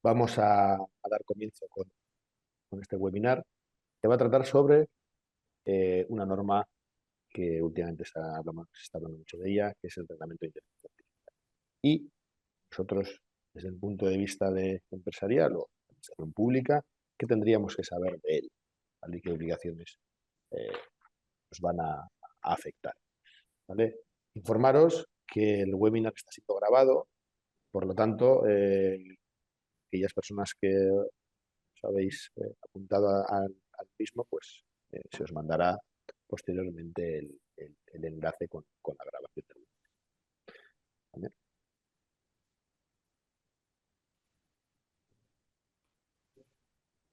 Vamos a dar comienzo con este webinar que va a tratar sobre una norma que últimamente se está hablando mucho de ella, que es el reglamento de inteligencia artificial. Y nosotros, desde el punto de vista empresarial o administración pública, ¿qué tendríamos que saber de él? ¿Vale? ¿Y qué obligaciones eh, nos van a afectar? ¿Vale? Informaros que el webinar está siendo grabado, por lo tanto, aquellas personas que os habéis apuntado al mismo, pues se os mandará posteriormente el enlace con la grabación del webinar. ¿Vale?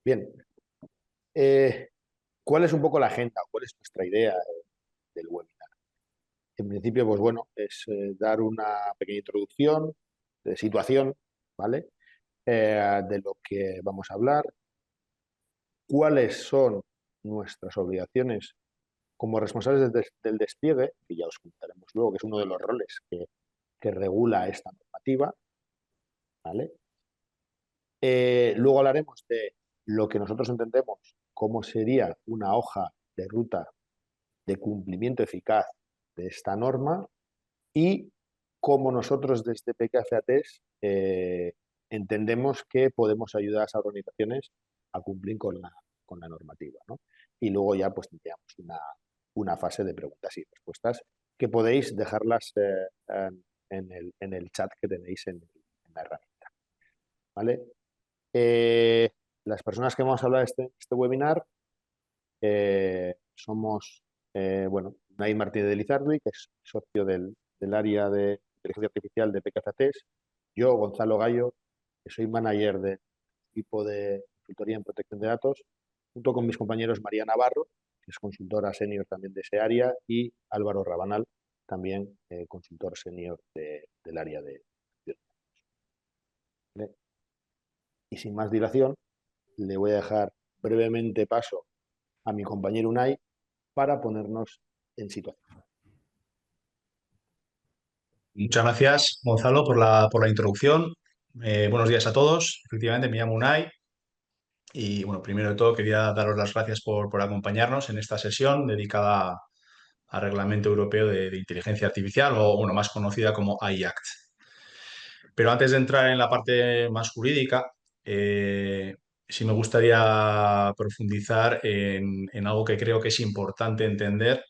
Bien, eh, ¿cuál es un poco la agenda? ¿Cuál es nuestra idea del webinar? En principio, pues bueno, es dar una pequeña introducción de situación, ¿vale? De lo que vamos a hablar, cuáles son nuestras obligaciones como responsables del despliegue, que ya os contaremos luego, que es uno de los roles que regula esta normativa, ¿vale? Luego hablaremos de lo que nosotros entendemos cómo sería una hoja de ruta de cumplimiento eficaz de esta norma y cómo nosotros desde PKFATES entendemos que podemos ayudar a esas organizaciones a cumplir con la normativa, ¿no? Y luego ya pues tendríamos una fase de preguntas y respuestas que podéis dejarlas en el chat que tenéis en la herramienta, ¿vale? Las personas que vamos a hablar de este webinar somos, bueno, Nay Martínez de Lizardi, que es socio del área de inteligencia artificial de PKCATES, yo, Gonzalo Gallo, que soy manager del equipo de consultoría en protección de datos, junto con mis compañeros María Navarro, que es consultora senior también de ese área, y Álvaro Rabanal, también consultor senior del área de... ¿Vale? Y sin más dilación, le voy a dejar brevemente paso a mi compañero Unai para ponernos en situación. Muchas gracias, Gonzalo, por la introducción. Buenos días a todos. Efectivamente, me llamo Unai y, bueno, primero de todo quería daros las gracias por acompañarnos en esta sesión dedicada al Reglamento Europeo de Inteligencia Artificial o, bueno, más conocida como AI Act. Pero antes de entrar en la parte más jurídica, sí me gustaría profundizar en algo que creo que es importante entender,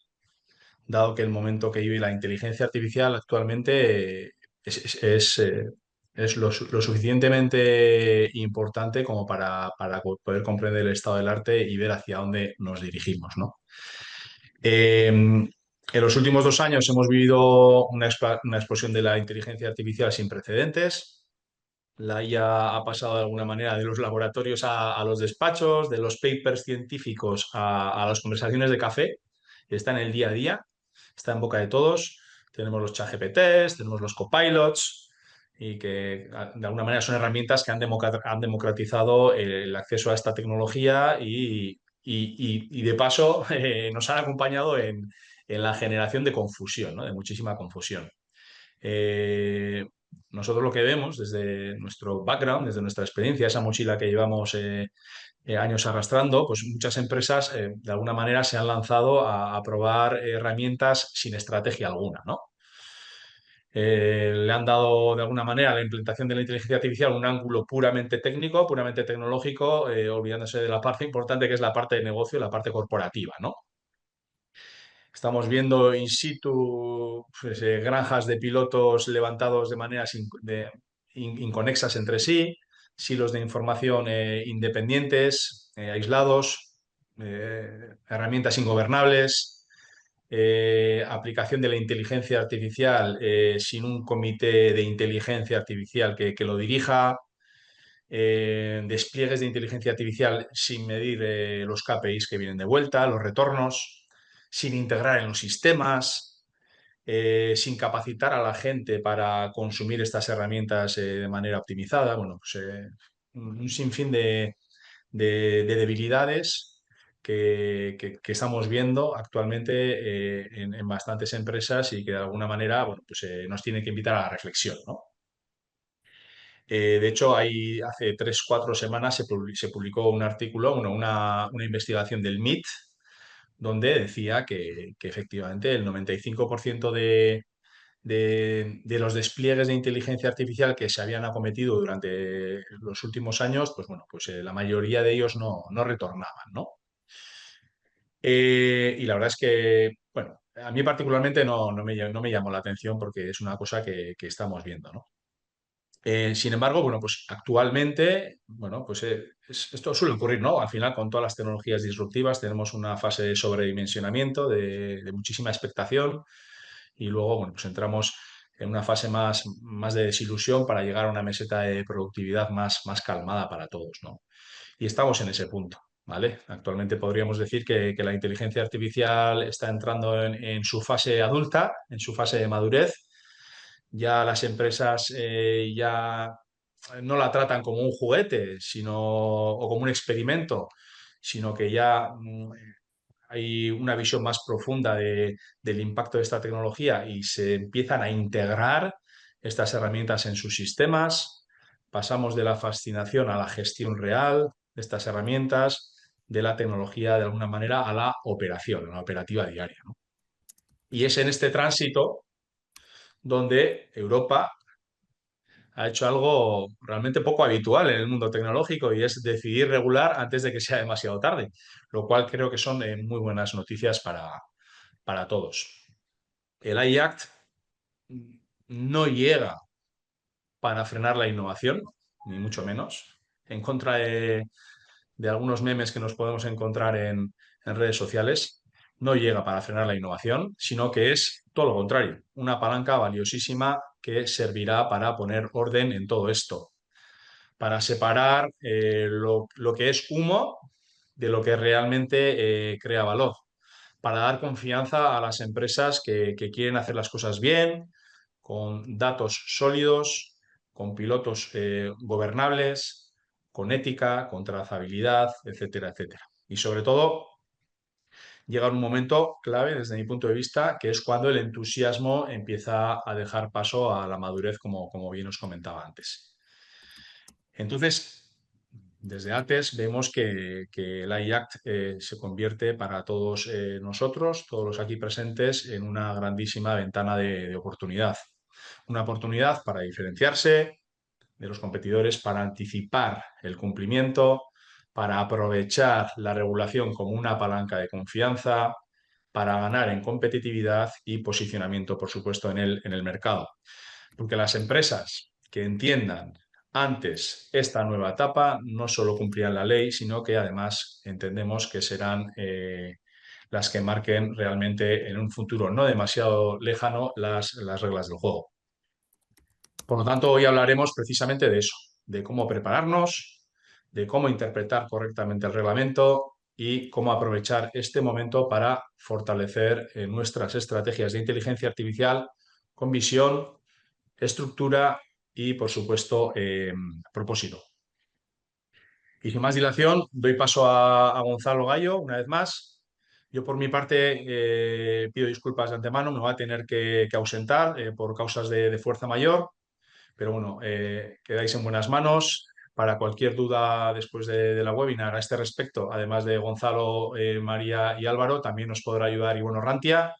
dado que el momento que vive la inteligencia artificial actualmente es lo suficientemente importante como para poder comprender el estado del arte y ver hacia dónde nos dirigimos, ¿no? En los últimos 2 años hemos vivido una explosión de la inteligencia artificial sin precedentes. La IA ha pasado de alguna manera de los laboratorios a los despachos, de los papers científicos a las conversaciones de café. Está en el día a día, está en boca de todos. Tenemos los ChatGPTs, tenemos los copilots y que de alguna manera son herramientas que han democratizado el acceso a esta tecnología y de paso nos han acompañado en la generación de confusión, ¿no? De muchísima confusión. Eh, Nosotros lo que vemos desde nuestro background, desde nuestra experiencia, esa mochila que llevamos años arrastrando, pues muchas empresas de alguna manera se han lanzado a probar herramientas sin estrategia alguna, ¿no? Le han dado de alguna manera a la implementación de la inteligencia artificial un ángulo puramente técnico, puramente tecnológico, olvidándose de la parte importante que es la parte de negocio, la parte corporativa, ¿no? Estamos viendo in situ pues, granjas de pilotos levantados de maneras inconexas entre sí, silos de información independientes, aislados, herramientas ingobernables, aplicación de la inteligencia artificial sin un comité de inteligencia artificial que lo dirija, despliegues de inteligencia artificial sin medir los KPIs que vienen de vuelta, los retornos, sin integrar en los sistemas, sin capacitar a la gente para consumir estas herramientas de manera optimizada. Bueno, pues, un sinfín de debilidades que estamos viendo actualmente en bastantes empresas y que de alguna manera bueno, pues, nos tiene que invitar a la reflexión, ¿no? De hecho, hace 3 o 4 semanas se publicó un artículo, una investigación del MIT, donde decía que efectivamente el 95% de los despliegues de inteligencia artificial que se habían acometido durante los últimos años, pues bueno, pues la mayoría de ellos no retornaban, ¿no? Y la verdad es que, bueno, a mí particularmente no me llamó la atención porque es una cosa que estamos viendo, ¿no? Sin embargo, bueno, pues actualmente, bueno, pues esto suele ocurrir, ¿no? Al final, con todas las tecnologías disruptivas, tenemos una fase de sobredimensionamiento, de muchísima expectación, y luego, bueno, pues entramos en una fase más de desilusión para llegar a una meseta de productividad más calmada para todos, ¿no? Y estamos en ese punto, ¿vale? Actualmente podríamos decir que la inteligencia artificial está entrando en su fase adulta, en su fase de madurez. Ya las empresas ya no la tratan como un juguete, o como un experimento, sino que ya hay una visión más profunda del impacto de esta tecnología y se empiezan a integrar estas herramientas en sus sistemas. Pasamos de la fascinación a la gestión real de estas herramientas, de la tecnología de alguna manera a la operación, a la operativa diaria, ¿no? Y es en este tránsito donde Europa ha hecho algo realmente poco habitual en el mundo tecnológico, y es decidir regular antes de que sea demasiado tarde, lo cual creo que son muy buenas noticias para todos. El AI Act no llega para frenar la innovación, ni mucho menos, en contra de algunos memes que nos podemos encontrar en redes sociales. No llega para frenar la innovación, sino que es todo lo contrario, una palanca valiosísima que servirá para poner orden en todo esto, para separar lo que es humo de lo que realmente crea valor, para dar confianza a las empresas que quieren hacer las cosas bien, con datos sólidos, con pilotos gobernables, con ética, con trazabilidad, etcétera, etcétera. Y sobre todo, llega un momento clave desde mi punto de vista, que es cuando el entusiasmo empieza a dejar paso a la madurez, como bien os comentaba antes. Entonces, desde antes vemos que el IACT se convierte para todos nosotros, todos los aquí presentes, en una grandísima ventana de oportunidad. Una oportunidad para diferenciarse de los competidores, para anticipar el cumplimiento, para aprovechar la regulación como una palanca de confianza, para ganar en competitividad y posicionamiento, por supuesto, en el mercado. Porque las empresas que entiendan antes esta nueva etapa no solo cumplirán la ley, sino que además entendemos que serán las que marquen realmente en un futuro no demasiado lejano las reglas del juego. Por lo tanto, hoy hablaremos precisamente de eso, de cómo prepararnos, de cómo interpretar correctamente el reglamento y cómo aprovechar este momento para fortalecer nuestras estrategias de inteligencia artificial con visión, estructura y, por supuesto, propósito. Y sin más dilación, doy paso a Gonzalo Gallo una vez más. Yo, por mi parte, pido disculpas de antemano, me voy a tener que ausentar por causas de fuerza mayor, pero bueno, quedáis en buenas manos. Para cualquier duda después de la webinar a este respecto, además de Gonzalo, María y Álvaro, también nos podrá ayudar Ivonne Rantia,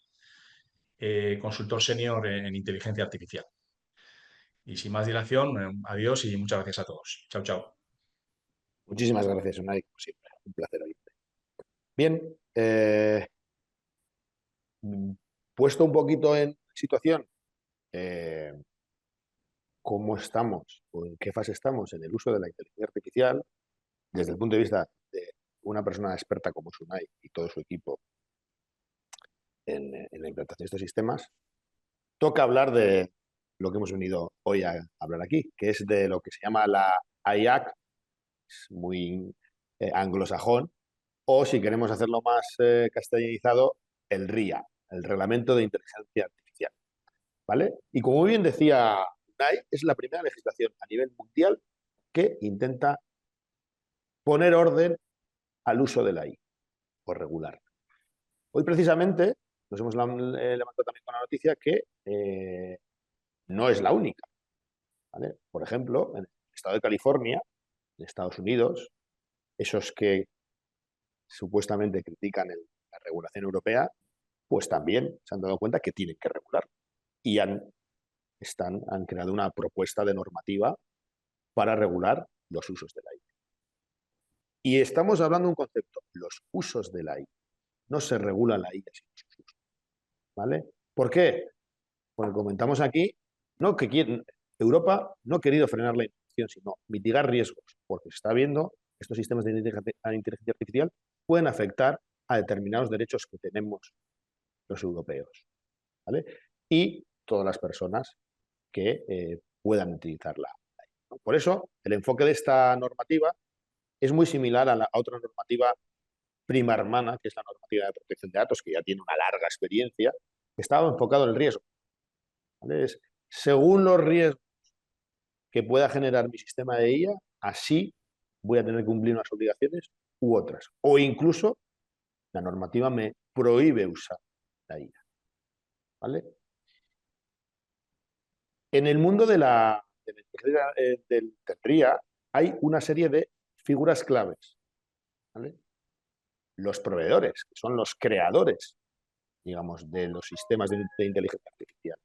consultor senior en inteligencia artificial. Y sin más dilación, adiós y muchas gracias a todos. Chao, chao. Muchísimas gracias, Unai, como siempre. Un placer oírte. Bien, puesto un poquito en situación, eh, ¿cómo estamos o en qué fase estamos en el uso de la inteligencia artificial desde el punto de vista de una persona experta como Unai y todo su equipo en la implantación de estos sistemas? Toca hablar de lo que hemos venido hoy a hablar aquí, que es de lo que se llama la IAC, es muy anglosajón, o si queremos hacerlo más castellanizado, el RIA, el Reglamento de Inteligencia Artificial. ¿Vale? Y como bien decía Unai, es la primera legislación a nivel mundial que intenta poner orden al uso de la I o regular. Hoy precisamente nos hemos levantado también con la noticia que no es la única. ¿Vale? Por ejemplo, en estado de California, en Estados Unidos, esos que supuestamente critican la regulación europea, pues también se han dado cuenta que tienen que regular y han creado una propuesta de normativa para regular los usos de la IA. Y estamos hablando de un concepto, los usos de la IA. No se regula la IA sin sus usos. ¿Vale? ¿Por qué? Porque comentamos aquí, no que Europa no ha querido frenar la innovación, sino mitigar riesgos, porque se está viendo que estos sistemas de inteligencia artificial pueden afectar a determinados derechos que tenemos los europeos. ¿Vale? Y todas las personas que puedan utilizarla. ¿No? Por eso, el enfoque de esta normativa es muy similar a otra normativa prima hermana, que es la normativa de protección de datos, que ya tiene una larga experiencia, que estaba enfocado en el riesgo. ¿Vale? Según los riesgos que pueda generar mi sistema de IA, así voy a tener que cumplir unas obligaciones u otras. O incluso la normativa me prohíbe usar la IA. ¿Vale? En el mundo del RIA hay una serie de figuras claves. ¿Vale? Los proveedores, que son los creadores, digamos, de los sistemas de inteligencia artificial.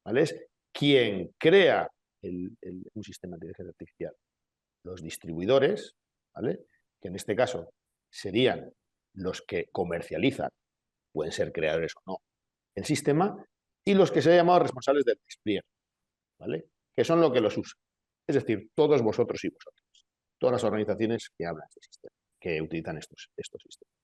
¿Vale? Es quien crea un sistema de inteligencia artificial. Los distribuidores, ¿vale? Que en este caso serían los que comercializan, pueden ser creadores o no, el sistema, y los que se han llamado responsables del despliegue, ¿vale? Que son los que los usan. Es decir, todos vosotros y vosotras. Todas las organizaciones que hablan de sistema, que utilizan estos sistemas.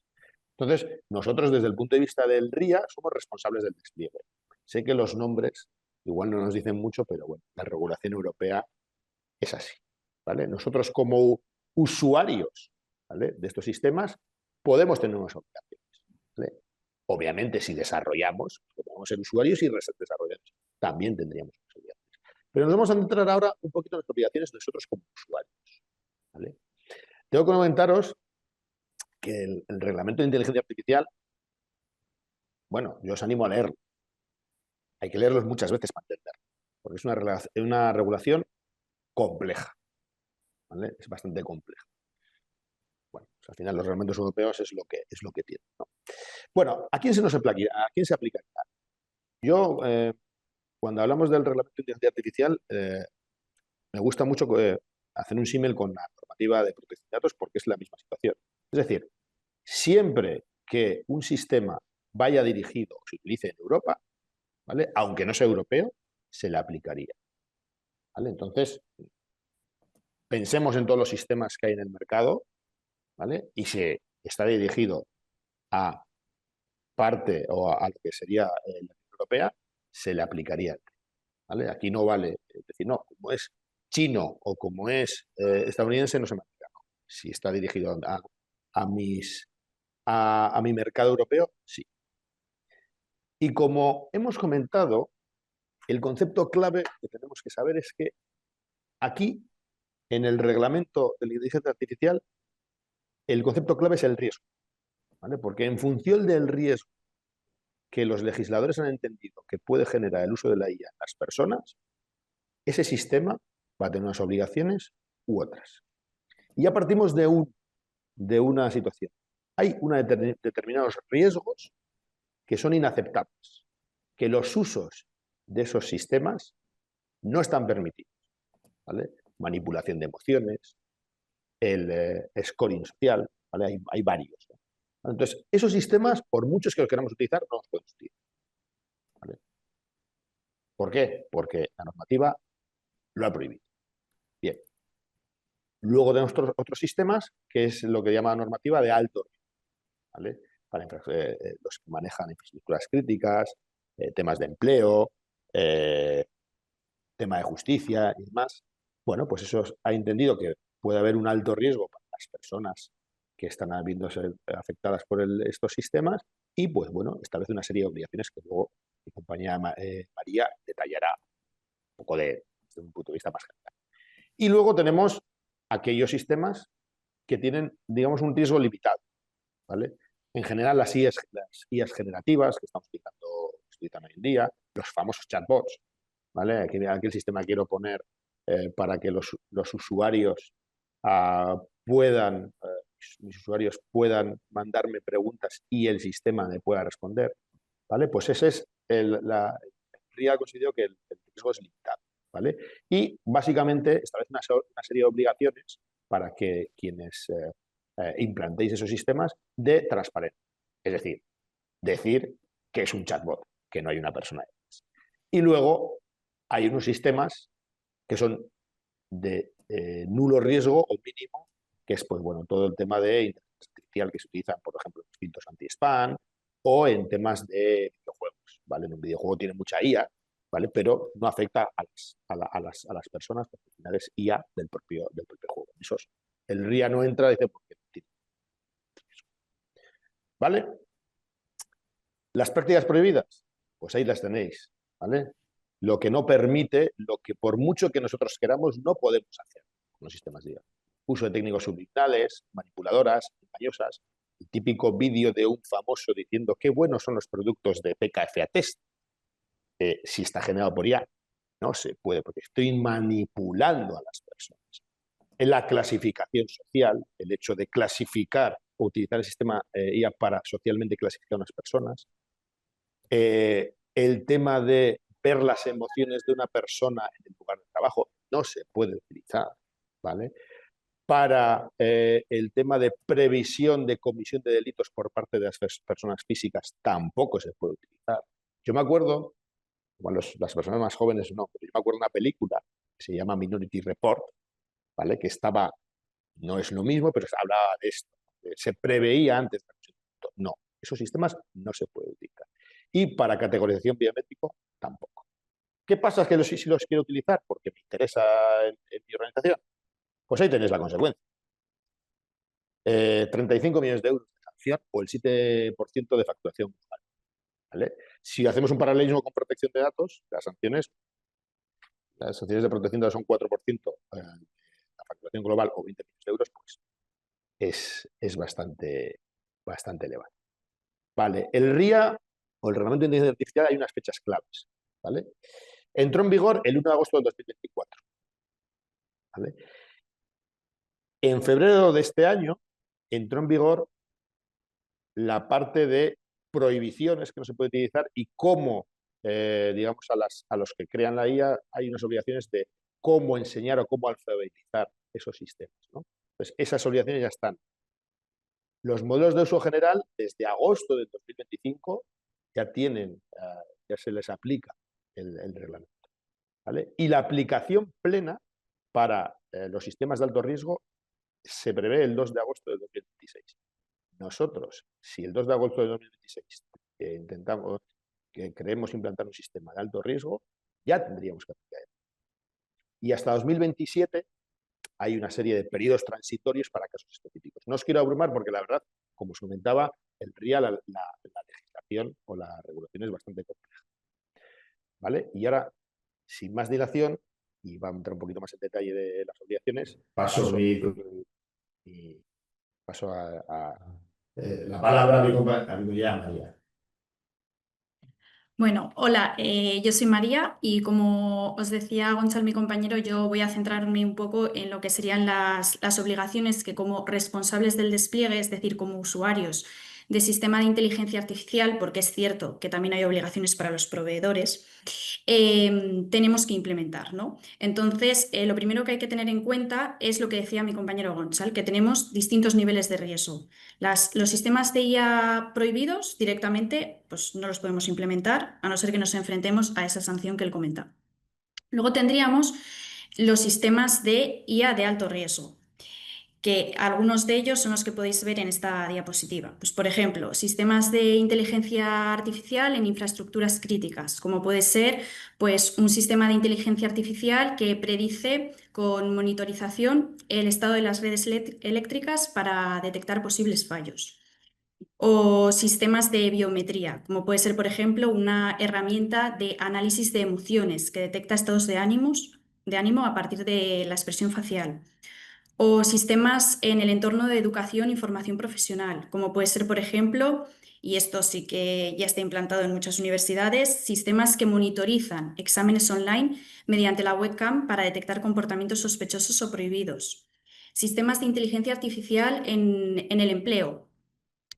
Entonces, nosotros desde el punto de vista del RIA somos responsables del despliegue. Sé que los nombres igual no nos dicen mucho, pero bueno, la regulación europea es así. ¿Vale? Nosotros como usuarios, ¿vale?, de estos sistemas podemos tener unas obligaciones. ¿Vale? Obviamente, si desarrollamos, podemos ser usuarios y desarrolladores, también tendríamos unas obligaciones. Pero nos vamos a centrar ahora un poquito en las obligaciones de nosotros como usuarios. ¿Vale? Tengo que comentaros que el reglamento de inteligencia artificial, bueno, yo os animo a leerlo. Hay que leerlos muchas veces para entenderlo, porque es una regulación compleja. ¿Vale? Es bastante compleja. Bueno, pues al final los reglamentos europeos es lo que tienen, ¿no? Bueno, ¿a quién se aplicaría? Yo, cuando hablamos del reglamento de inteligencia artificial, me gusta mucho hacer un símil con la normativa de protección de datos porque es la misma situación. Es decir, siempre que un sistema vaya dirigido o se utilice en Europa, ¿vale?, aunque no sea europeo, se le aplicaría. ¿Vale? Entonces, pensemos en todos los sistemas que hay en el mercado, ¿vale?, y si está dirigido a parte o a lo que sería la Unión Europea, se le aplicaría. ¿Vale? Aquí no vale decir, no, como es chino o como es estadounidense, no se me aplica. No. Si está dirigido a mi mercado europeo, sí. Y como hemos comentado, el concepto clave que tenemos que saber es que aquí, en el reglamento de la inteligencia artificial, el concepto clave es el riesgo. ¿Vale? Porque en función del riesgo que los legisladores han entendido que puede generar el uso de la IA en las personas, ese sistema va a tener unas obligaciones u otras. Y ya partimos de una situación. Hay determinados riesgos que son inaceptables, que los usos de esos sistemas no están permitidos. ¿Vale? Manipulación de emociones, el scoring social, ¿vale? Hay varios, ¿no? Entonces, esos sistemas, por muchos que los queramos utilizar, no los podemos utilizar. ¿Vale? ¿Por qué? Porque la normativa lo ha prohibido. Bien. Luego tenemos otros sistemas, que es lo que llama la normativa de alto riesgo, ¿vale? Para los que manejan infraestructuras críticas, temas de empleo, tema de justicia y demás. Bueno, pues eso ha entendido que puede haber un alto riesgo para las personas que están viéndose afectadas por estos sistemas y, pues bueno, establece una serie de obligaciones que luego mi compañera María detallará un poco desde un punto de vista más general. Y luego tenemos aquellos sistemas que tienen, digamos, un riesgo limitado, ¿vale? En general, las IAs generativas que estamos utilizando hoy en día, los famosos chatbots, ¿vale? Aquí el sistema quiero poner para que los usuarios puedan, mis usuarios puedan mandarme preguntas y el sistema me pueda responder, ¿vale? Pues ese es el RIA considero que el riesgo es limitado, ¿vale? Y básicamente establece una serie de obligaciones para que quienes implantéis esos sistemas de transparencia. Es decir que es un chatbot, que no hay una persona detrás. Y luego hay unos sistemas que son de nulo riesgo o mínimo, que es pues, bueno, todo el tema de inteligencia artificial que se utilizan, por ejemplo, en los filtros anti-spam o en temas de videojuegos. ¿Vale? En un videojuego tiene mucha IA, ¿vale? Pero no afecta a las personas, porque al final es IA del propio juego. Esos, el RIA no entra, dice, porque no tiene. ¿Vale? Las prácticas prohibidas, pues ahí las tenéis, ¿vale? Lo que no permite, lo que por mucho que nosotros queramos, no podemos hacer con los sistemas de IA. Uso de técnicos subliminales, manipuladoras, engañosas, el típico vídeo de un famoso diciendo qué buenos son los productos de PKFA Test, si está generado por IA. No se puede, porque estoy manipulando a las personas. En la clasificación social, el hecho de clasificar o utilizar el sistema IA para socialmente clasificar a unas personas, el tema de ver las emociones de una persona en el lugar de trabajo no se puede utilizar, ¿vale? Para el tema de previsión de comisión de delitos por parte de las personas físicas tampoco se puede utilizar. Yo me acuerdo, bueno, las personas más jóvenes no, pero yo me acuerdo de una película que se llama Minority Report, ¿vale? Que estaba, no es lo mismo, pero se hablaba de esto. Se preveía antes. No, esos sistemas no se pueden utilizar. Y para categorización biométrico, tampoco. ¿Qué pasa? Que si los quiero utilizar porque me interesa en mi organización, pues ahí tenéis la consecuencia. 35 millones de euros de sanción o el 7% de facturación global, ¿vale? Si hacemos un paralelismo con protección de datos, las sanciones de protección de datos son 4% de la facturación global o 20 millones de euros, pues es bastante elevado. Vale, el RIA o el Reglamento de Inteligencia Artificial hay unas fechas claves, ¿vale? Entró en vigor el 1 de agosto del 2024, ¿vale? En febrero de este año entró en vigor la parte de prohibiciones que no se puede utilizar y cómo, digamos, a los que crean la IA hay unas obligaciones de cómo enseñar o cómo alfabetizar esos sistemas, ¿no? Pues esas obligaciones ya están. Los modelos de uso general, desde agosto del 2025, ya tienen, ya se les aplica el reglamento, ¿vale? Y la aplicación plena para los sistemas de alto riesgo se prevé el 2 de agosto de 2026. Nosotros, si el 2 de agosto de 2026 intentamos, que creemos implantar un sistema de alto riesgo, ya tendríamos que aplicar. Y hasta 2027 hay una serie de periodos transitorios para casos específicos. No os quiero abrumar porque la verdad, como os comentaba, el RIA, la legislación o la regulación es bastante compleja, ¿vale? Y ahora, sin más dilación, y va a entrar un poquito más en detalle de las obligaciones, paso la palabra a mi compañera María. Bueno, hola, yo soy María y como os decía Gonzalo, mi compañero, yo voy a centrarme un poco en lo que serían las obligaciones que como responsables del despliegue, es decir, como usuarios de sistema de inteligencia artificial, porque es cierto que también hay obligaciones para los proveedores, tenemos que implementar, ¿no? Entonces, lo primero que hay que tener en cuenta es lo que decía mi compañero Gonzalo, que tenemos distintos niveles de riesgo. Los sistemas de IA prohibidos directamente, pues no los podemos implementar, a no ser que nos enfrentemos a esa sanción que él comenta. Luego tendríamos los sistemas de IA de alto riesgo, que algunos de ellos son los que podéis ver en esta diapositiva. Pues, por ejemplo, sistemas de inteligencia artificial en infraestructuras críticas, como puede ser pues, un sistema de inteligencia artificial que predice con monitorización el estado de las redes eléctricas para detectar posibles fallos. O sistemas de biometría, como puede ser, por ejemplo, una herramienta de análisis de emociones que detecta estados de ánimo a partir de la expresión facial. O sistemas en el entorno de educación y formación profesional, como puede ser, por ejemplo, y esto sí que ya está implantado en muchas universidades, sistemas que monitorizan exámenes online mediante la webcam para detectar comportamientos sospechosos o prohibidos. Sistemas de inteligencia artificial en el empleo,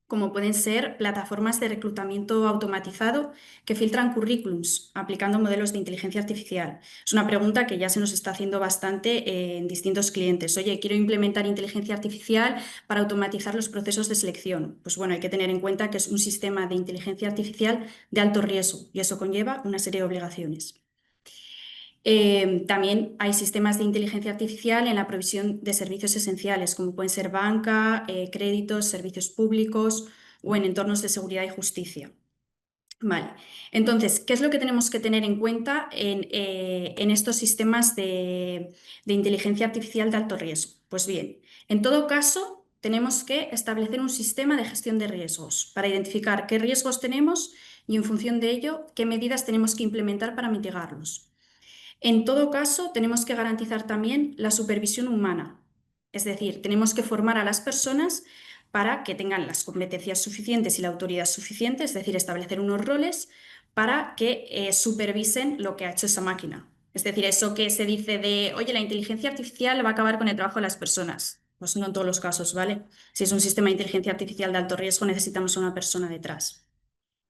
como pueden ser plataformas de reclutamiento automatizado que filtran currículums aplicando modelos de inteligencia artificial. Es una pregunta que ya se nos está haciendo bastante en distintos clientes. Oye, quiero implementar inteligencia artificial para automatizar los procesos de selección. Pues bueno, hay que tener en cuenta que es un sistema de inteligencia artificial de alto riesgo y eso conlleva una serie de obligaciones. También hay sistemas de inteligencia artificial en la provisión de servicios esenciales, como pueden ser banca, créditos, servicios públicos o en entornos de seguridad y justicia. Vale. Entonces, ¿qué es lo que tenemos que tener en cuenta en estos sistemas de inteligencia artificial de alto riesgo? Pues bien, en todo caso, tenemos que establecer un sistema de gestión de riesgos para identificar qué riesgos tenemos y en función de ello, qué medidas tenemos que implementar para mitigarlos. En todo caso, tenemos que garantizar también la supervisión humana, es decir, tenemos que formar a las personas para que tengan las competencias suficientes y la autoridad suficiente, es decir, establecer unos roles para que supervisen lo que ha hecho esa máquina. Es decir, eso que se dice de, oye, la inteligencia artificial va a acabar con el trabajo de las personas. Pues no en todos los casos, ¿vale? Si es un sistema de inteligencia artificial de alto riesgo, necesitamos a una persona detrás.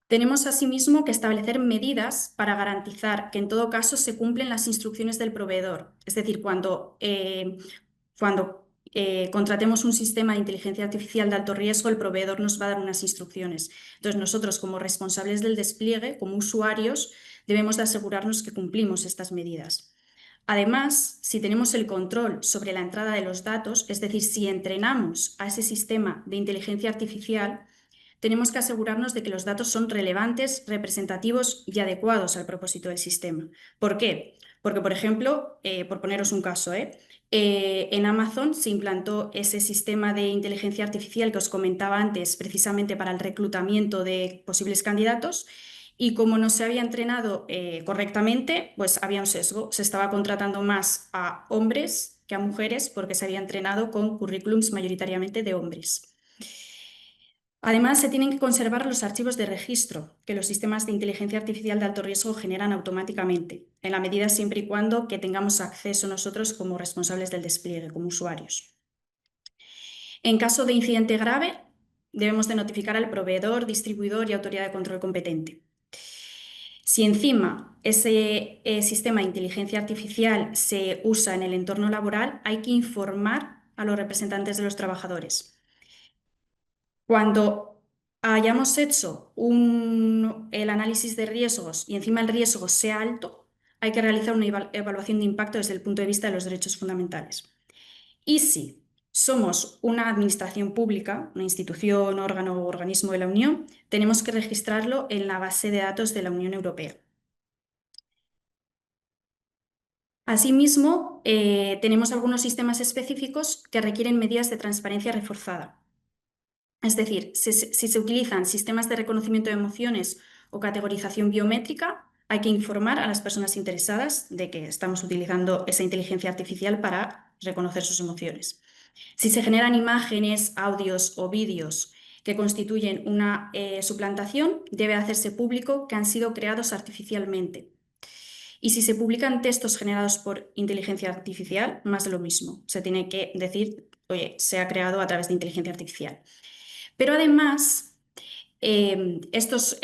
Tenemos asimismo que establecer medidas para garantizar que en todo caso se cumplen las instrucciones del proveedor. Es decir, cuando contratemos un sistema de inteligencia artificial de alto riesgo, el proveedor nos va a dar unas instrucciones. Entonces, nosotros como responsables del despliegue, como usuarios, debemos de asegurarnos que cumplimos estas medidas. Además, si tenemos el control sobre la entrada de los datos, es decir, si entrenamos a ese sistema de inteligencia artificial, tenemos que asegurarnos de que los datos son relevantes, representativos y adecuados al propósito del sistema. ¿Por qué? Porque, por ejemplo, por poneros un caso, en Amazon se implantó ese sistema de inteligencia artificial que os comentaba antes, precisamente para el reclutamiento de posibles candidatos, y como no se había entrenado correctamente, pues había un sesgo. Se estaba contratando más a hombres que a mujeres porque se había entrenado con currículums mayoritariamente de hombres. Además, se tienen que conservar los archivos de registro que los sistemas de inteligencia artificial de alto riesgo generan automáticamente, en la medida siempre y cuando que tengamos acceso nosotros como responsables del despliegue, como usuarios. En caso de incidente grave, debemos de notificar al proveedor, distribuidor y autoridad de control competente. Si encima ese sistema de inteligencia artificial se usa en el entorno laboral, hay que informar a los representantes de los trabajadores. Cuando hayamos hecho el análisis de riesgos y encima el riesgo sea alto, hay que realizar una evaluación de impacto desde el punto de vista de los derechos fundamentales. Y si somos una administración pública, una institución, órgano o organismo de la Unión, tenemos que registrarlo en la base de datos de la Unión Europea. Asimismo, tenemos algunos sistemas específicos que requieren medidas de transparencia reforzada. Es decir, si se utilizan sistemas de reconocimiento de emociones o categorización biométrica, hay que informar a las personas interesadas de que estamos utilizando esa inteligencia artificial para reconocer sus emociones. Si se generan imágenes, audios o vídeos que constituyen una suplantación, debe hacerse público que han sido creados artificialmente. Y si se publican textos generados por inteligencia artificial, más de lo mismo. Se tiene que decir, oye, se ha creado a través de inteligencia artificial. Pero además, estas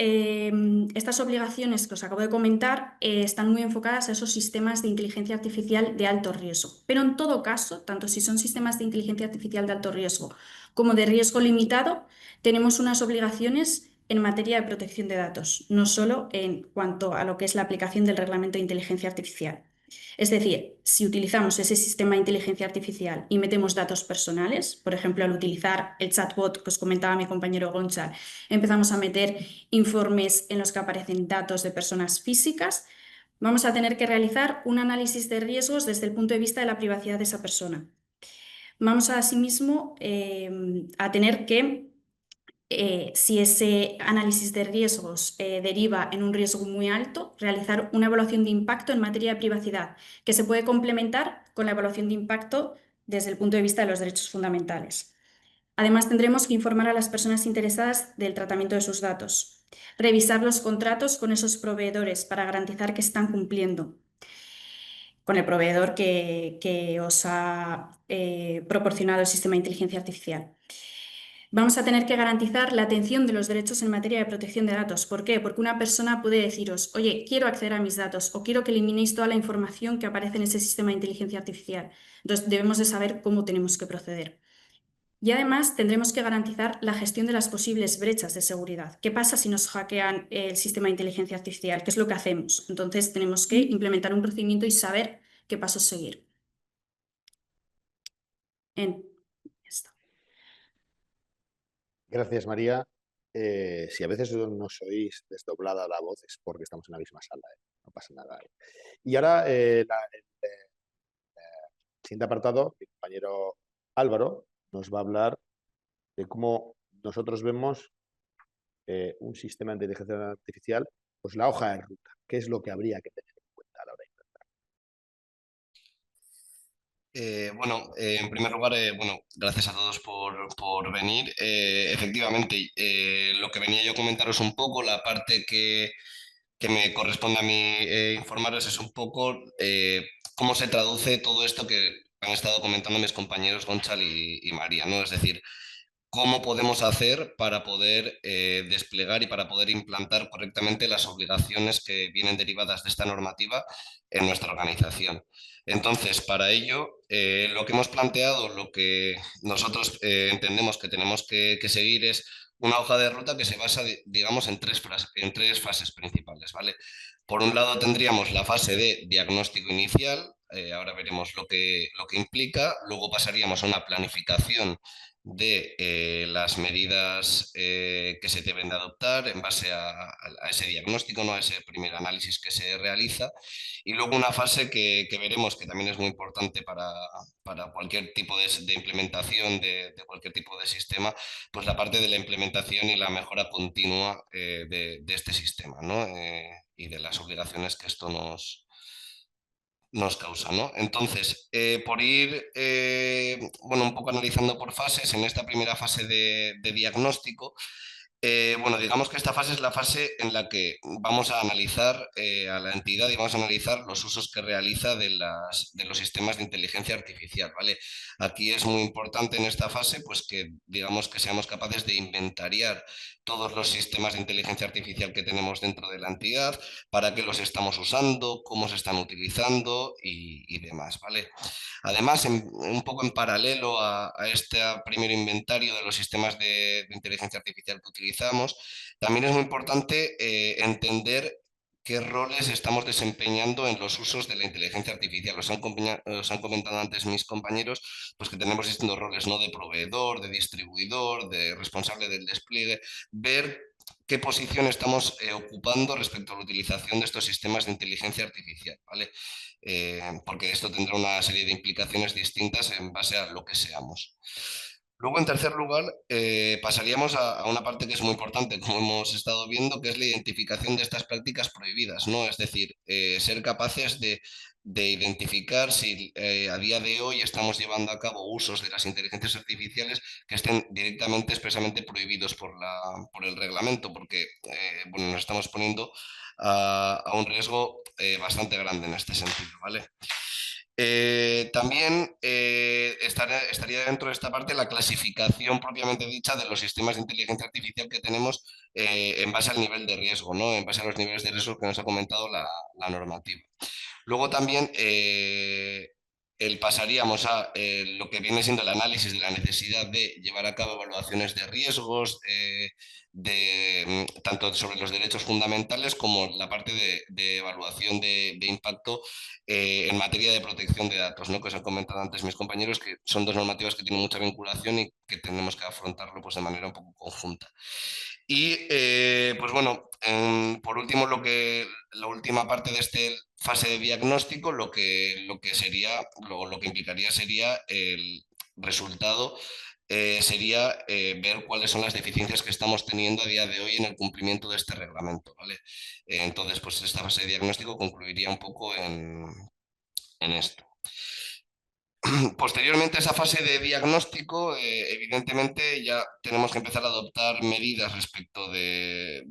obligaciones que os acabo de comentar están muy enfocadas a esos sistemas de inteligencia artificial de alto riesgo. Pero en todo caso, tanto si son sistemas de inteligencia artificial de alto riesgo como de riesgo limitado, tenemos unas obligaciones en materia de protección de datos, no solo en cuanto a lo que es la aplicación del reglamento de inteligencia artificial. Es decir, si utilizamos ese sistema de inteligencia artificial y metemos datos personales, por ejemplo, al utilizar el chatbot que os comentaba mi compañero Gonzalo, empezamos a meter informes en los que aparecen datos de personas físicas, vamos a tener que realizar un análisis de riesgos desde el punto de vista de la privacidad de esa persona. Vamos asimismo a tener que si ese análisis de riesgos deriva en un riesgo muy alto, realizar una evaluación de impacto en materia de privacidad, que se puede complementar con la evaluación de impacto desde el punto de vista de los derechos fundamentales. Además, tendremos que informar a las personas interesadas del tratamiento de sus datos, revisar los contratos con esos proveedores para garantizar que están cumpliendo con el proveedor que os ha proporcionado el sistema de inteligencia artificial. Vamos a tener que garantizar la atención de los derechos en materia de protección de datos. ¿Por qué? Porque una persona puede deciros, oye, quiero acceder a mis datos o quiero que eliminéis toda la información que aparece en ese sistema de inteligencia artificial. Entonces, debemos de saber cómo tenemos que proceder. Y además tendremos que garantizar la gestión de las posibles brechas de seguridad. ¿Qué pasa si nos hackean el sistema de inteligencia artificial? ¿Qué es lo que hacemos? Entonces tenemos que implementar un procedimiento y saber qué pasos seguir. Ya está. Gracias, María. Si a veces nos oís desdoblada la voz es porque estamos en la misma sala, no pasa nada. Y ahora el siguiente apartado, mi compañero Álvaro nos va a hablar de cómo nosotros vemos un sistema de inteligencia artificial, pues la hoja de ruta, qué es lo que habría que tener en cuenta a la hora de implementar. En primer lugar, gracias a todos por venir. Efectivamente, lo que venía yo a comentaros un poco, la parte que me corresponde a mí informaros es un poco cómo se traduce todo esto que han estado comentando mis compañeros Gonçal y María, ¿no? Es decir, cómo podemos hacer para poder desplegar y para poder implantar correctamente las obligaciones que vienen derivadas de esta normativa en nuestra organización. Entonces, para ello, lo que hemos planteado, lo que nosotros entendemos que tenemos que seguir es una hoja de ruta que se basa, digamos, en tres fases principales, ¿vale? Por un lado tendríamos la fase de diagnóstico inicial, ahora veremos lo que implica, luego pasaríamos a una planificación de las medidas que se deben de adoptar en base a ese diagnóstico, ¿no? A ese primer análisis que se realiza, y luego una fase que veremos que también es muy importante para cualquier tipo de implementación de cualquier tipo de sistema, pues la parte de la implementación y la mejora continua de este sistema, ¿no? Y de las obligaciones que esto nos causa, ¿no? Entonces, por ir un poco analizando por fases, en esta primera fase de diagnóstico, digamos que esta fase es la fase en la que vamos a analizar a la entidad y vamos a analizar los usos que realiza de los sistemas de inteligencia artificial, ¿vale? Aquí es muy importante en esta fase, pues que digamos que seamos capaces de inventariar todos los sistemas de inteligencia artificial que tenemos dentro de la entidad, para qué los estamos usando, cómo se están utilizando y demás, ¿vale? Además, un poco en paralelo a este primer inventario de los sistemas de inteligencia artificial que utilizamos, también es muy importante entender qué roles estamos desempeñando en los usos de la inteligencia artificial. Os han comentado antes mis compañeros, pues que tenemos distintos roles, ¿no? De proveedor, de distribuidor, de responsable del despliegue, ver qué posición estamos ocupando respecto a la utilización de estos sistemas de inteligencia artificial, ¿vale? Porque esto tendrá una serie de implicaciones distintas en base a lo que seamos. Luego, en tercer lugar, pasaríamos a una parte que es muy importante, como hemos estado viendo, que es la identificación de estas prácticas prohibidas, ¿no? Es decir, ser capaces de identificar si a día de hoy estamos llevando a cabo usos de las inteligencias artificiales que estén directamente, expresamente prohibidos por el reglamento, porque nos estamos poniendo a un riesgo bastante grande en este sentido, ¿vale? También estaría dentro de esta parte la clasificación propiamente dicha de los sistemas de inteligencia artificial que tenemos en base al nivel de riesgo, ¿no? En base a los niveles de riesgo que nos ha comentado la normativa. Luego también pasaríamos a lo que viene siendo el análisis de la necesidad de llevar a cabo evaluaciones de riesgos, tanto sobre los derechos fundamentales como la parte de evaluación de impacto en materia de protección de datos, ¿no? Que os han comentado antes mis compañeros, que son dos normativas que tienen mucha vinculación y que tenemos que afrontarlo pues, de manera un poco conjunta. Y por último, la última parte de esta fase de diagnóstico, lo que implicaría sería el resultado, sería ver cuáles son las deficiencias que estamos teniendo a día de hoy en el cumplimiento de este reglamento, ¿vale? Entonces, pues esta fase de diagnóstico concluiría un poco en esto. Posteriormente a esa fase de diagnóstico, evidentemente ya tenemos que empezar a adoptar medidas respecto de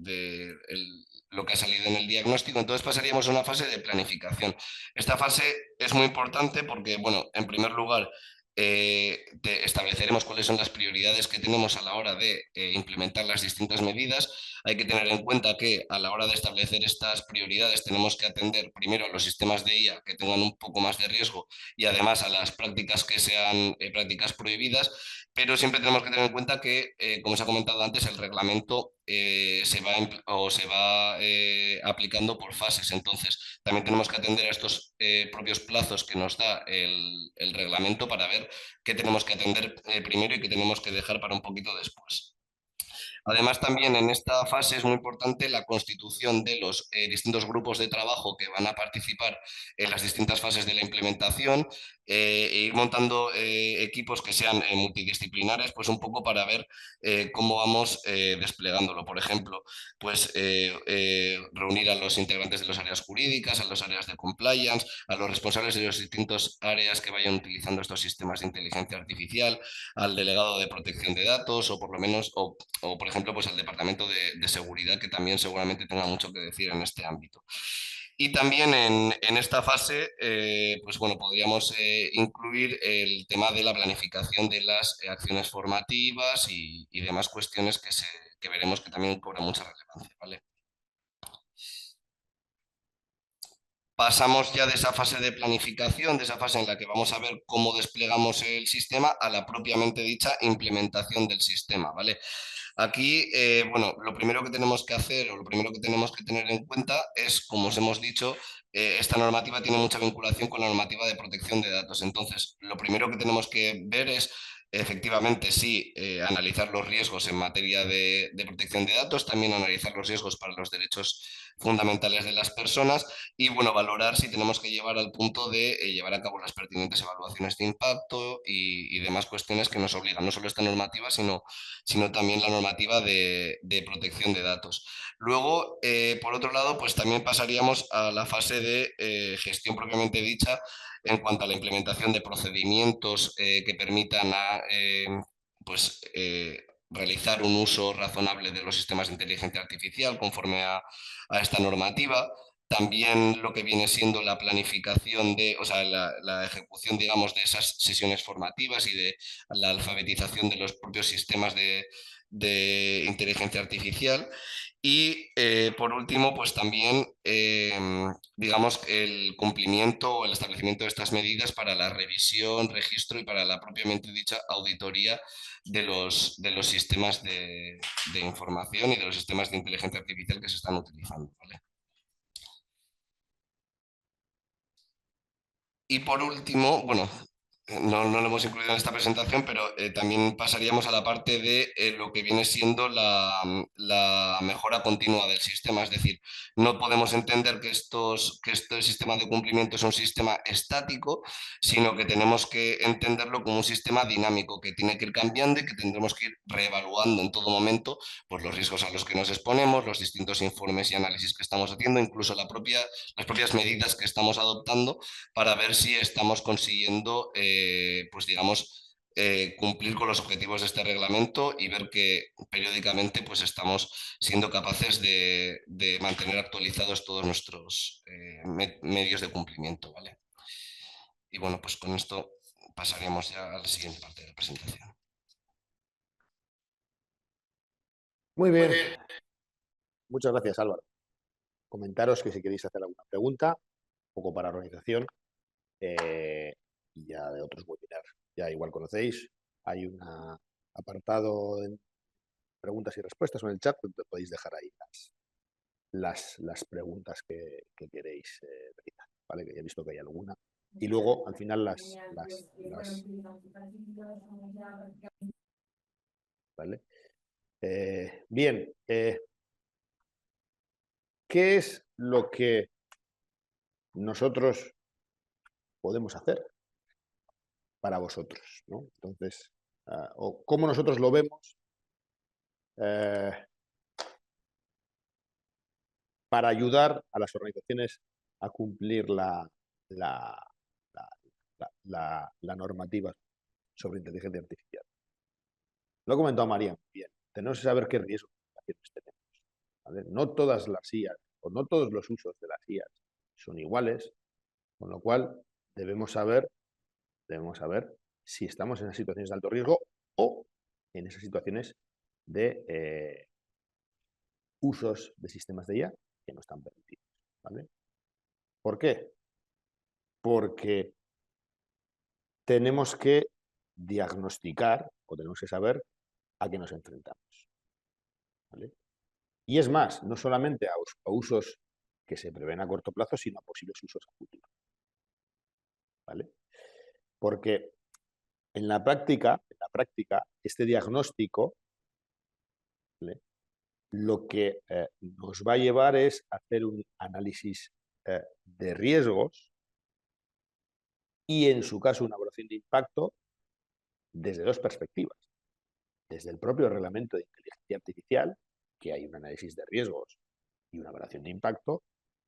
lo que ha salido en el diagnóstico. Entonces pasaríamos a una fase de planificación. Esta fase es muy importante porque, bueno, en primer lugar, estableceremos cuáles son las prioridades que tenemos a la hora de implementar las distintas medidas. Hay que tener en cuenta que a la hora de establecer estas prioridades tenemos que atender primero a los sistemas de IA que tengan un poco más de riesgo y además a las prácticas que sean prácticas prohibidas, pero siempre tenemos que tener en cuenta que, como se ha comentado antes, el reglamento se va aplicando por fases. Entonces, también tenemos que atender a estos propios plazos que nos da el reglamento para ver qué tenemos que atender primero y qué tenemos que dejar para un poquito después. Además, también en esta fase es muy importante la constitución de los distintos grupos de trabajo que van a participar en las distintas fases de la implementación e ir montando equipos que sean multidisciplinares, pues un poco para ver cómo vamos desplegándolo. Por ejemplo, pues reunir a los integrantes de las áreas jurídicas, a las áreas de compliance, a los responsables de las distintas áreas que vayan utilizando estos sistemas de inteligencia artificial, al delegado de protección de datos o por lo menos, o por ejemplo, pues al departamento de seguridad, que también seguramente tenga mucho que decir en este ámbito. Y también en esta fase, pues bueno, podríamos incluir el tema de la planificación de las acciones formativas y demás cuestiones que veremos que también cobran mucha relevancia, ¿vale? Pasamos ya de esa fase de planificación, de esa fase en la que vamos a ver cómo desplegamos el sistema, a la propiamente dicha implementación del sistema, ¿vale? Aquí, bueno, lo primero que tenemos que hacer o lo primero que tenemos que tener en cuenta es, como os hemos dicho, esta normativa tiene mucha vinculación con la normativa de protección de datos. Entonces, lo primero que tenemos que ver es, efectivamente, sí, analizar los riesgos en materia de protección de datos, también analizar los riesgos para los derechos fundamentales de las personas y, bueno, valorar si tenemos que llevar al punto de llevar a cabo las pertinentes evaluaciones de impacto y demás cuestiones que nos obligan, no solo esta normativa, sino también la normativa de protección de datos. Luego, por otro lado, pues también pasaríamos a la fase de gestión propiamente dicha en cuanto a la implementación de procedimientos que permitan pues, realizar un uso razonable de los sistemas de inteligencia artificial conforme a esta normativa. También lo que viene siendo la planificación o sea, la ejecución, digamos, de esas sesiones formativas y de la alfabetización de los propios sistemas de inteligencia artificial. Y por último, pues también, digamos, el cumplimiento o el establecimiento de estas medidas para la revisión, registro y para la propiamente dicha auditoría de los sistemas de información y de los sistemas de inteligencia artificial que se están utilizando, ¿vale? Y por último, bueno, no lo hemos incluido en esta presentación, pero también pasaríamos a la parte de lo que viene siendo la mejora continua del sistema. Es decir, no podemos entender que este sistema de cumplimiento es un sistema estático, sino que tenemos que entenderlo como un sistema dinámico que tiene que ir cambiando y que tendremos que ir reevaluando en todo momento pues, los riesgos a los que nos exponemos, los distintos informes y análisis que estamos haciendo, incluso las propias medidas que estamos adoptando para ver si estamos consiguiendo, pues digamos, cumplir con los objetivos de este reglamento y ver que periódicamente pues, estamos siendo capaces de mantener actualizados todos nuestros medios de cumplimiento, ¿vale? Y bueno, pues con esto pasaríamos ya a la siguiente parte de la presentación. Muy bien. Muchas gracias, Álvaro. Comentaros que si queréis hacer alguna pregunta, un poco para organización, y ya de otros webinars. Ya igual conocéis, hay un apartado en preguntas y respuestas o en el chat donde podéis dejar ahí las preguntas que queréis realizar, ¿vale? Que ya he visto que hay alguna. Y luego, al final, ¿vale? Bien, ¿qué es lo que nosotros podemos hacer para vosotros, ¿no? Entonces, o cómo nosotros lo vemos para ayudar a las organizaciones a cumplir la la normativa sobre inteligencia artificial. Lo ha comentado María muy bien. Tenemos que saber qué riesgos tenemos, ¿vale? No todas las IAs o no todos los usos de las IAs son iguales, con lo cual debemos saber si estamos en esas situaciones de alto riesgo o en esas situaciones de usos de sistemas de IA que no están permitidos, ¿vale? ¿Por qué? Porque tenemos que diagnosticar o tenemos que saber a qué nos enfrentamos, ¿vale? Y es más, no solamente a usos que se prevén a corto plazo, sino a posibles usos a futuro, ¿vale? Porque en la práctica este diagnóstico, ¿vale?, lo que nos va a llevar es hacer un análisis de riesgos y, en su caso, una evaluación de impacto desde dos perspectivas. Desde el propio reglamento de inteligencia artificial, que hay un análisis de riesgos y una evaluación de impacto,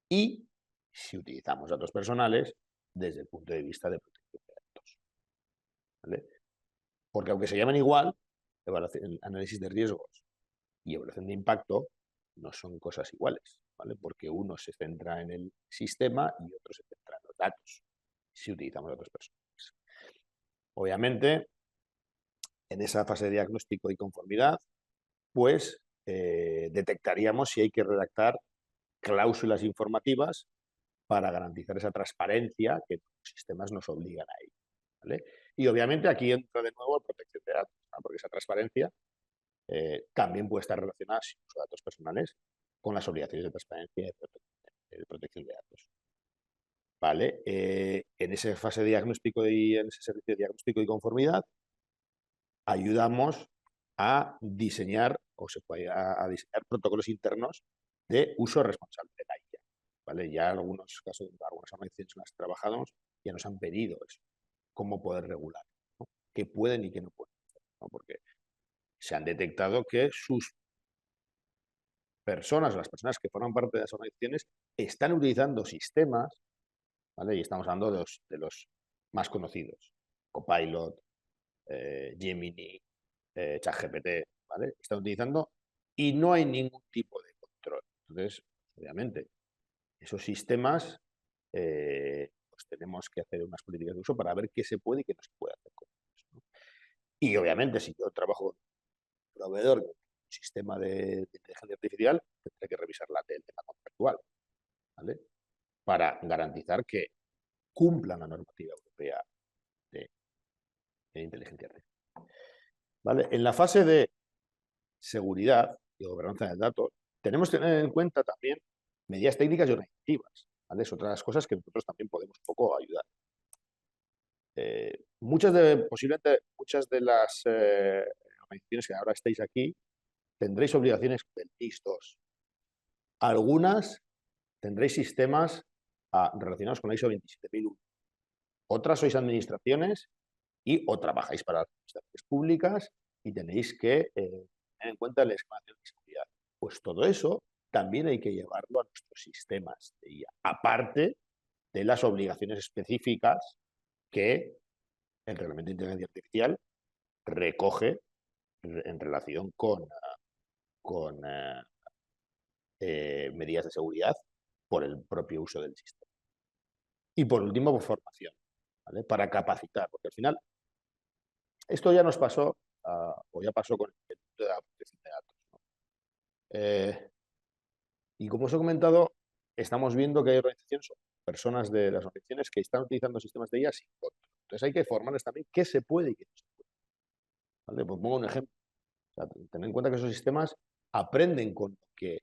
y si utilizamos datos personales, desde el punto de vista de protección de datos, ¿vale? Porque aunque se llaman igual, análisis de riesgos y evaluación de impacto no son cosas iguales, ¿vale? Porque uno se centra en el sistema y otro se centra en los datos, si utilizamos datos personales. Obviamente, en esa fase de diagnóstico y conformidad, pues detectaríamos si hay que redactar cláusulas informativas para garantizar esa transparencia que los sistemas nos obligan a ello, ¿vale? Y obviamente aquí entra de nuevo la protección de datos, ¿no? Porque esa transparencia también puede estar relacionada, si uso datos personales, con las obligaciones de transparencia y de protección de datos, ¿vale? En esa fase de diagnóstico y en ese servicio de diagnóstico y conformidad ayudamos a diseñar a diseñar protocolos internos de uso responsable de la IA, ¿vale? Ya en algunos casos, algunas organizaciones en las que trabajamos ya nos han pedido eso, cómo poder regular, ¿no? Qué pueden y qué no pueden hacer, ¿no? Porque se han detectado que sus personas, las personas que forman parte de las organizaciones, están utilizando sistemas, ¿vale? Y estamos hablando de los más conocidos, Copilot, Gemini, ChatGPT, ¿vale? Están utilizando y no hay ningún tipo de control. Entonces, obviamente, esos sistemas, pues tenemos que hacer unas políticas de uso para ver qué se puede y qué no se puede hacer con ellos, ¿no? Y obviamente, si yo trabajo con un proveedor de un sistema de inteligencia artificial, tendré que revisar el tema contractual, ¿vale? Para garantizar que cumplan la normativa europea de inteligencia artificial, ¿vale? En la fase de seguridad y gobernanza de datos, tenemos que tener en cuenta también medidas técnicas y organizativas, ¿vale? Es otra de las cosas que nosotros también podemos un poco ayudar. Posiblemente muchas de las organizaciones que ahora estáis aquí tendréis obligaciones del NIS2. Algunas tendréis sistemas relacionados con la ISO 27001. Otras sois administraciones o trabajáis para las administraciones públicas y tenéis que tener en cuenta la escalación de seguridad. Pues todo eso también hay que llevarlo a nuestros sistemas de IA, aparte de las obligaciones específicas que el Reglamento de Inteligencia Artificial recoge en relación con medidas de seguridad por el propio uso del sistema. Y por último, por formación, ¿vale? Para capacitar, porque al final esto ya nos pasó, o ya pasó con el Instituto de la Protección de Datos, ¿no? Y como os he comentado, estamos viendo que hay organizaciones o personas de las organizaciones que están utilizando sistemas de IA sin control. Entonces hay que formarles también qué se puede y qué no se puede, ¿vale? Pues pongo un ejemplo. O sea, tener en cuenta que esos sistemas aprenden con lo que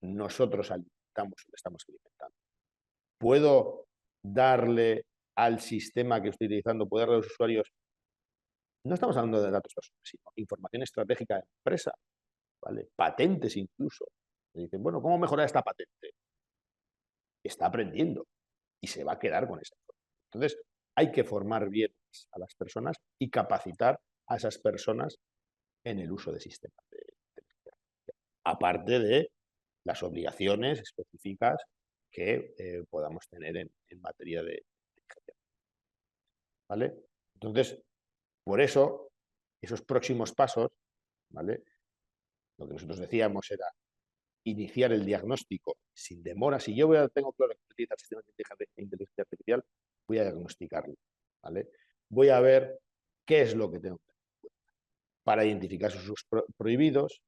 nosotros alimentamos o le estamos alimentando. ¿Puedo darle al sistema que estoy utilizando, puedo darle a los usuarios? No estamos hablando de datos personales, sino información estratégica de la empresa, ¿vale? Patentes incluso. Me dicen, bueno, ¿cómo mejorar esta patente? Está aprendiendo y se va a quedar con esa información. Entonces, hay que formar bien a las personas y capacitar a esas personas en el uso de sistemas de inteligencia artificial, aparte de las obligaciones específicas que podamos tener en materia de inteligencia artificial. ¿vale? Entonces, por eso, esos próximos pasos, ¿vale? Lo que nosotros decíamos era iniciar el diagnóstico sin demora. Si yo tengo claro que utilizar sistemas de inteligencia artificial, voy a diagnosticarlo, ¿vale? Voy a ver qué es lo que tengo que hacer para identificar sus usos prohibidos,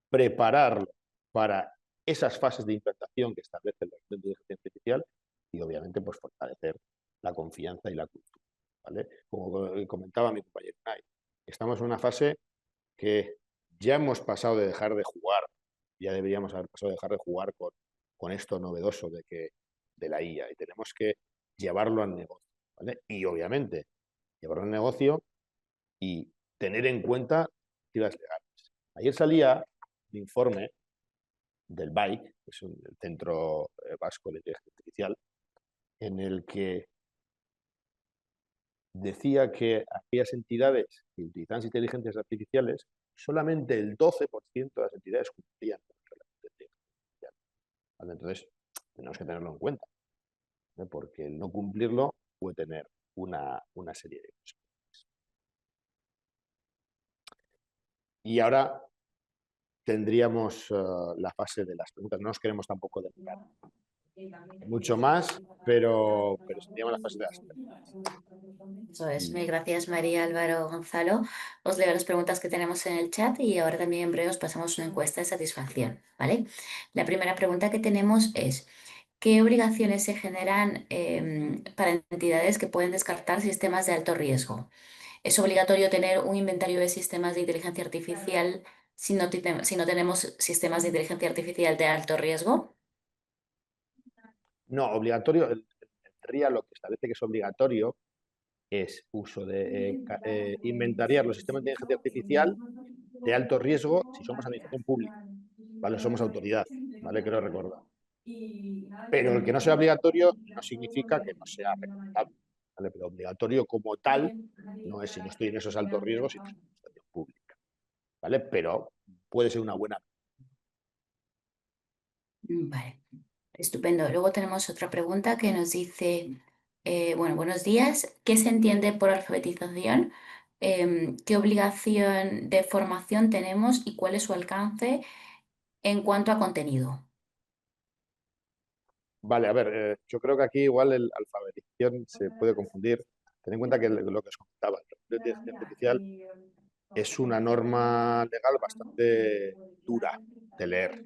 prepararlo para esas fases de implantación que establece la inteligencia artificial y, obviamente, pues fortalecer la confianza y la cultura, ¿vale? Como comentaba mi compañero Nay, estamos en una fase que ya hemos pasado de dejar de jugar, ya deberíamos haber pasado de dejar de jugar con esto novedoso de la IA, y tenemos que llevarlo al negocio, ¿vale? Y, obviamente, llevarlo al negocio y tener en cuenta directivas legales. Ayer salía un informe del BAIC, que es el Centro Vasco de Inteligencia Artificial, en el que decía que aquellas entidades que utilizan inteligencias artificiales, solamente el 12% de las entidades cumplían con el reglamento de inteligencia artificial, ¿vale? Entonces, tenemos que tenerlo en cuenta, ¿no? Porque el no cumplirlo puede tener una serie de consecuencias. Y ahora tendríamos la fase de las preguntas. No nos queremos tampoco demorar mucho más, pero tendríamos la fase de las preguntas. Eso es. Mil gracias, María, Álvaro, Gonzalo. Os leo las preguntas que tenemos en el chat y ahora también en breve os pasamos una encuesta de satisfacción, ¿vale? La primera pregunta que tenemos es: ¿qué obligaciones se generan para entidades que pueden descartar sistemas de alto riesgo? ¿Es obligatorio tener un inventario de sistemas de inteligencia artificial si no tenemos sistemas de inteligencia artificial de alto riesgo? No, obligatorio. El RIA lo que establece que es obligatorio es uso de inventariar los sistemas de inteligencia artificial de alto riesgo si somos administración pública, ¿vale? Somos autoridad, ¿vale? Quiero recordar. Pero el que no sea obligatorio no significa que no sea recomendable, ¿vale? Pero obligatorio como tal no es si no estoy en esos altos riesgos, sino en administración pública, ¿vale? Pero puede ser una buena. Vale, estupendo. Luego tenemos otra pregunta que nos dice, bueno, buenos días. ¿Qué se entiende por alfabetización? ¿Qué obligación de formación tenemos y cuál es su alcance en cuanto a contenido? Vale, a ver, yo creo que aquí igual el alfabetización se puede confundir. Ten en cuenta que lo que os comentaba, el reglamento de inteligencia artificial es una norma legal bastante dura de leer,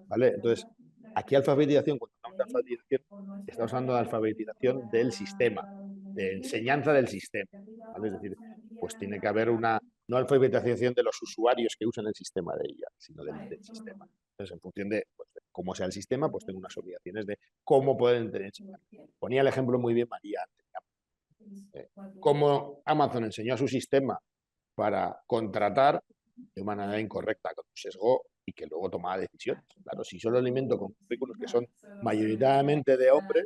¿vale? Entonces, aquí alfabetización, cuando hablamos de alfabetización, estamos hablando de alfabetización del sistema, de enseñanza del sistema, ¿vale? Es decir, pues tiene que haber una, no alfabetización de los usuarios que usan el sistema de ella, sino del sistema. Entonces, en función de, pues, de cómo sea el sistema, pues tengo unas obligaciones de cómo pueden enseñar. Ponía el ejemplo muy bien María antes. Cómo Amazon enseñó a su sistema para contratar de una manera incorrecta, con un sesgo, y que luego tomaba decisiones. Claro, si solo alimento con currículos que son mayoritariamente de hombres,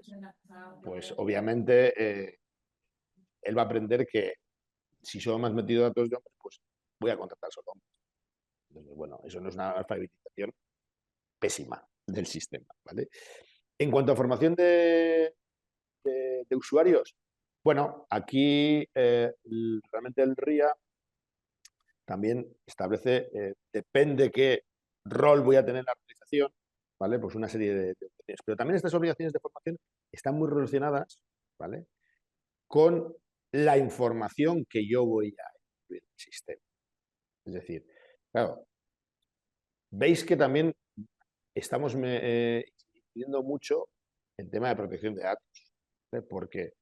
pues obviamente él va a aprender que si solo me has metido datos de hombres, pues voy a contratar solo hombres. Entonces, bueno, eso no es una alfabetización pésima del sistema, ¿vale? En cuanto a formación de usuarios, bueno, aquí realmente el RIA también establece, depende qué rol voy a tener en la organización, ¿vale? Pues una serie de obligaciones. Pero también estas obligaciones de formación están muy relacionadas, ¿vale? Con la información que yo voy a incluir en el sistema. Es decir, claro, veis que también estamos incidiendo mucho en tema de protección de datos, ¿vale? Porque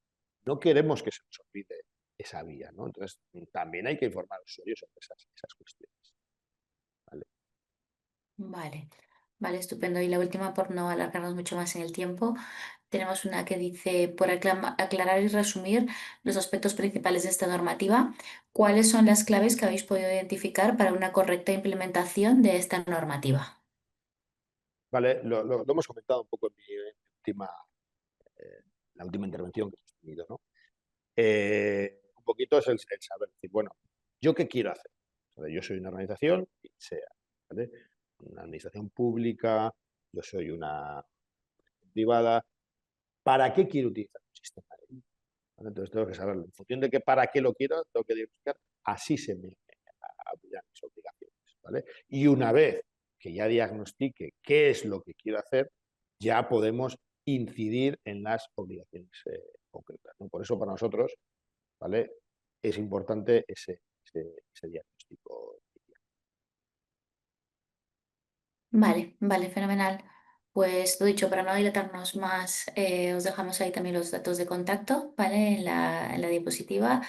no queremos que se nos olvide esa vía, ¿no? Entonces, también hay que informar a los usuarios sobre esas cuestiones. Vale, vale, estupendo. Y la última, por no alargarnos mucho más en el tiempo, tenemos una que dice, por aclarar y resumir los aspectos principales de esta normativa, ¿cuáles son las claves que habéis podido identificar para una correcta implementación de esta normativa? Vale, lo hemos comentado un poco en la última intervención que hemos tenido, ¿no? Un poquito es el saber decir, bueno, ¿yo qué quiero hacer? O sea, yo soy una organización, sea, ¿vale? Una administración pública, yo soy una privada. ¿Para qué quiero utilizar un sistema de IA? ¿vale? Entonces tengo que saberlo. En función de que para qué lo quiero, tengo que diagnosticar, así se me apoyan mis obligaciones, ¿vale? Y una vez que ya diagnostique qué es lo que quiero hacer, ya podemos incidir en las obligaciones concretas, ¿no? Por eso para nosotros, ¿vale? Es importante ese diagnóstico. Vale, vale, fenomenal. Pues lo dicho, para no dilatarnos más, os dejamos ahí también los datos de contacto, ¿vale? En la diapositiva.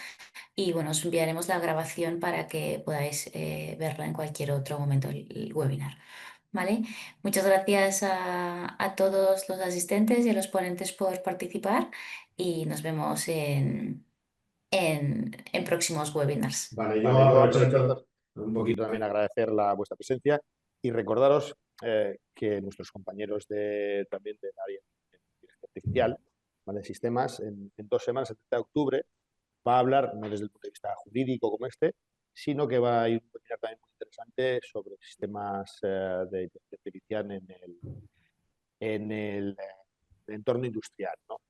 Y bueno, os enviaremos la grabación para que podáis verla en cualquier otro momento el webinar. ¿Vale? Muchas gracias a todos los asistentes y a los ponentes por participar y nos vemos en próximos webinars. Vale, yo Vale, yo aprovecho aprovecho un poquito poquito. también agradecer vuestra presencia y recordaros que nuestros compañeros también del área de inteligencia artificial, ¿vale? Sistemas, en 2 semanas, el 30 de octubre, va a hablar, no desde el punto de vista jurídico como este, sino que va a ir un webinar también muy interesante sobre sistemas de inteligencia artificial en el entorno industrial, ¿no?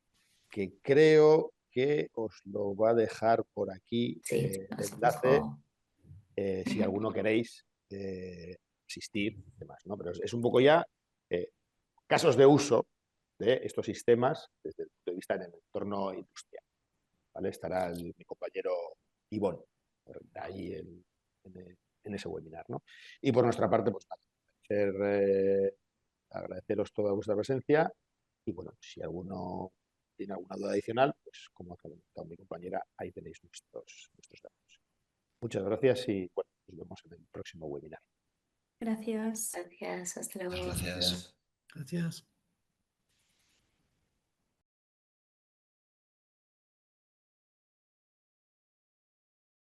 Que creo que os lo va a dejar por aquí Sí, el os enlace, dejo. si alguno queréis asistir, demás, ¿no? Pero es un poco ya casos de uso de estos sistemas desde el punto de vista en el entorno industrial, ¿vale? Estará mi compañero Ivonne ahí en ese webinar, ¿no? Y por nuestra parte, pues agradeceros toda vuestra presencia y bueno, si alguno tiene alguna duda adicional, pues como ha comentado mi compañera, ahí tenéis nuestros datos. Muchas gracias y bueno, nos vemos en el próximo webinar. Gracias. Gracias, hasta Muchas luego. gracias. Gracias.